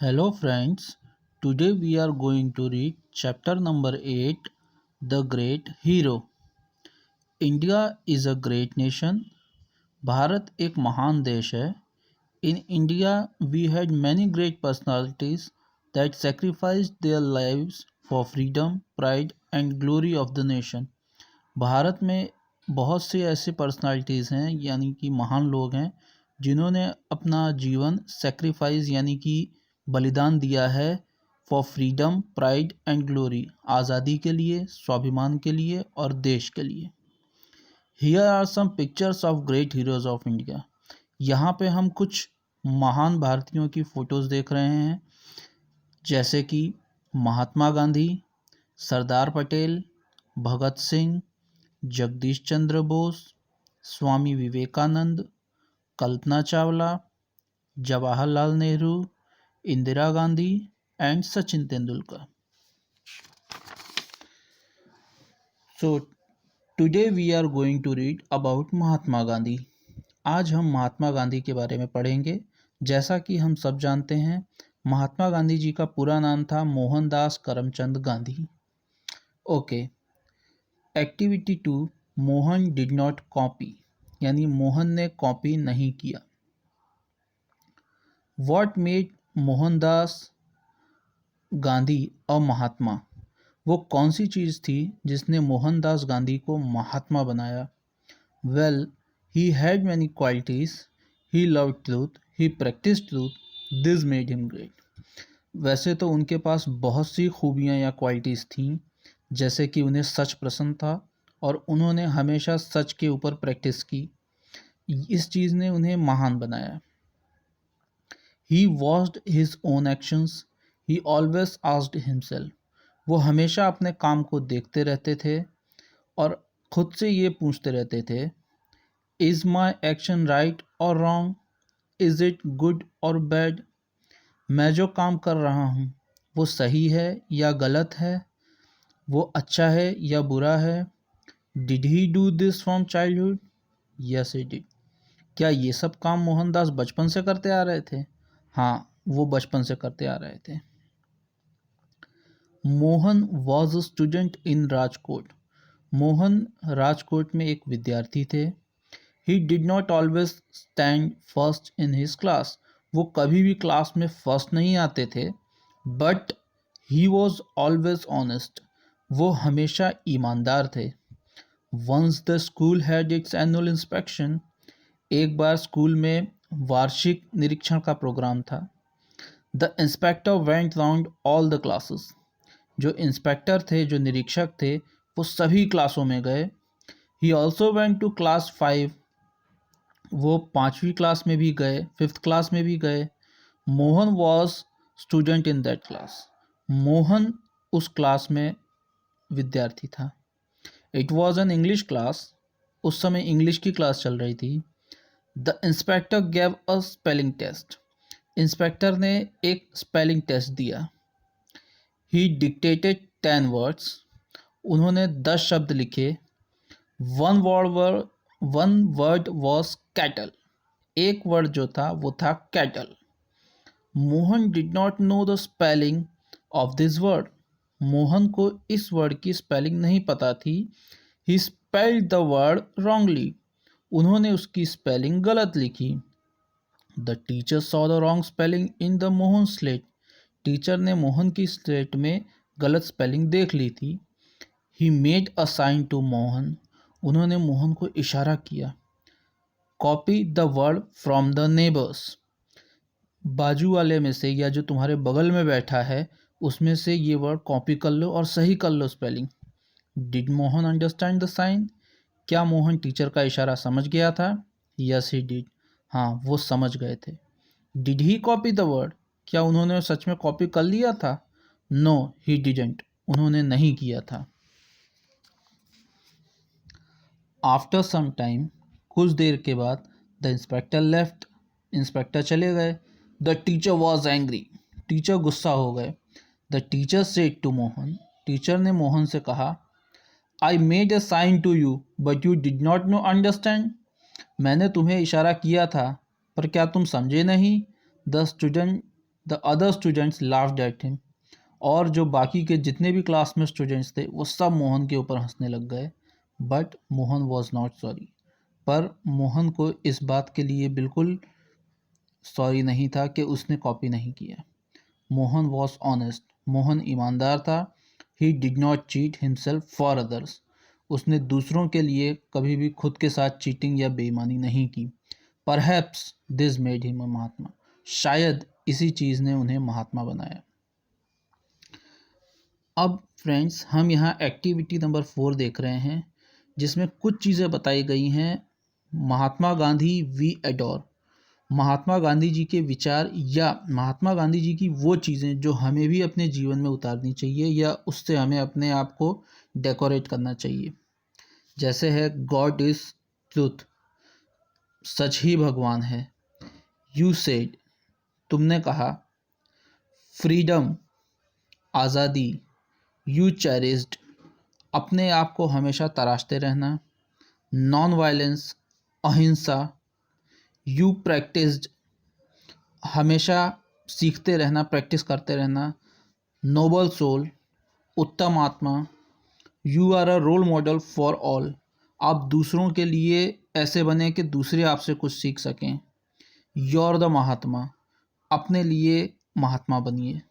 Hello friends, today we are going to read chapter number 8 The Great Hero. India is a great nation. Bharat एक महान देश है. In India we had many great personalities that sacrificed their lives for freedom, pride and glory of the nation. Bharat में बहुत से ऐसे personalities हैं यानी कि महान लोग हैं जिन्होंने अपना जीवन सेक्रीफाइस यानी कि बलिदान दिया है for freedom pride and glory, आज़ादी के लिए, स्वाभिमान के लिए और देश के लिए. Here are some pictures of great heroes of India. यहाँ पे हम कुछ महान भारतीयों की फ़ोटोज़ देख रहे हैं जैसे कि Mahatma Gandhi, Sardar Patel, Bhagat Singh, Jagdish Chandra Bose, Swami Vivekananda, Kalpana Chawla, Jawaharlal Nehru, Indira Gandhi and Sachin Tendulkar. So today we are going to read about Mahatma Gandhi. आज हम महात्मा गांधी के बारे में पढ़ेंगे. जैसा कि हम सब जानते हैं, महात्मा गांधी जी का पूरा नाम था Mohandas Karamchand Gandhi. Okay. Activity 2, Mohan did not copy, यानी मोहन ने कॉपी नहीं किया. व्हाट मेड मोहनदास गांधी अ महात्मा, वो कौन सी चीज़ थी जिसने मोहनदास गांधी को महात्मा बनाया. Well, he had many qualities. He loved truth, he practised truth, this made him great. वैसे तो उनके पास बहुत सी खूबियाँ या क्वालिटीज़ थीं, जैसे कि उन्हें सच पसंद था और उन्होंने हमेशा सच के ऊपर प्रैक्टिस की. इस चीज़ ने उन्हें महान बनाया. He watched his own actions, he always asked himself, वो हमेशा अपने काम को देखते रहते थे और खुद से ये पूछते रहते थे, इज़ माई एक्शन राइट और रॉन्ग, इज़ इट गुड और बैड. मैं जो काम कर रहा हूँ वो सही है या गलत है, वो अच्छा है या बुरा है. Did he do this from childhood, yes he did. क्या ये सब काम मोहनदास बचपन से करते आ रहे थे? हाँ, वो बचपन से करते आ रहे थे. Mohan was a student in Rajkot. Mohan Rajkot में एक विद्यार्थी थे. He did not always stand first in his class, वो कभी भी क्लास में फर्स्ट नहीं आते थे. But he was always honest, वो हमेशा ईमानदार थे. Once the school had its annual inspection, एक बार स्कूल में वार्षिक निरीक्षण का प्रोग्राम था. The inspector went round all the classes, जो इंस्पेक्टर थे, जो निरीक्षक थे, वो सभी क्लासों में गए. He also went to class 5, वो 5वीं क्लास में भी गए, 5th क्लास में भी गए. Mohan was student in that class, Mohan उस क्लास में विद्यार्थी था. It was an English class, उस समय इंग्लिश की क्लास चल रही थी. The inspector gave a spelling test, inspector ने एक स्पेलिंग टेस्ट दिया. ही डिक्टेटेड 10 वर्ड्स, उन्होंने 10 शब्द लिखे. वन वर्ड वॉज कैटल, एक वर्ड जो था वो था cattle. Mohan did not know the spelling of this word, Mohan को इस वर्ड की स्पेलिंग नहीं पता थी. ही स्पेल्ड द वर्ड रॉन्गली, उन्होंने उसकी स्पेलिंग गलत लिखी. The teacher saw the wrong spelling in the Mohan slate, teacher ने मोहन की स्लेट में गलत स्पेलिंग देख ली थी. He made a sign to Mohan, उन्होंने मोहन को इशारा किया. Copy the word from the neighbours, बाजू वाले में से या जो तुम्हारे बगल में बैठा है उसमें से ये वर्ड कॉपी कर लो और सही कर लो spelling. Did Mohan understand the sign, क्या मोहन टीचर का इशारा समझ गया था? यस ही डिड, हाँ वो समझ गए थे. Did he copy the word, क्या उन्होंने सच में कॉपी कर लिया था? नो ही डिडंट, उन्होंने नहीं किया था. आफ्टर सम टाइम, कुछ देर के बाद, द इंस्पेक्टर लेफ्ट, इंस्पेक्टर चले गए. The teacher was angry, teacher गुस्सा हो गए. The teacher said to Mohan, teacher ने मोहन से कहा, I made a sign to you but you did not know understand, मैंने तुम्हें इशारा किया था पर क्या तुम समझे नहीं. The student the other students laughed at him. और जो बाकी के जितने भी क्लास में स्टूडेंट्स थे वो सब मोहन के ऊपर हंसने लग गए। But Mohan was not sorry. पर मोहन को इस बात के लिए बिल्कुल सॉरी नहीं था कि उसने कॉपी नहीं किया। Mohan was honest. मोहन ईमानदार था। ही did not cheat himself for others. उसने दूसरों के लिए कभी भी खुद के साथ चीटिंग या बेईमानी नहीं की। Perhaps this made him a Mahatma. शायद इसी चीज़ ने उन्हें महात्मा बनाया। अब फ्रेंड्स हम यहाँ एक्टिविटी नंबर 4 देख रहे हैं, जिसमें कुछ चीज़ें बताई गई हैं। Mahatma Gandhi we adore. महात्मा गांधी जी के विचार या महात्मा गांधी जी की वो चीज़ें जो हमें भी अपने जीवन में उतारनी चाहिए या उससे हमें अपने आप को डेकोरेट करना चाहिए। जैसे है गॉड इज़ ट्रूथ, सच ही भगवान है। यू सेड, तुमने कहा। फ्रीडम, आज़ादी। यू चेरिस्ड, अपने आप को हमेशा तराशते रहना। नॉन वायलेंस, अहिंसा। यू प्रैक्टिस्ड, हमेशा सीखते रहना, प्रैक्टिस करते रहना। नोबल सोल, उत्तम आत्मा। You are a role model for all, आप दूसरों के लिए ऐसे बने कि दूसरे आपसे कुछ सीख सकें। यू आर द महात्मा, अपने लिए महात्मा बनिए।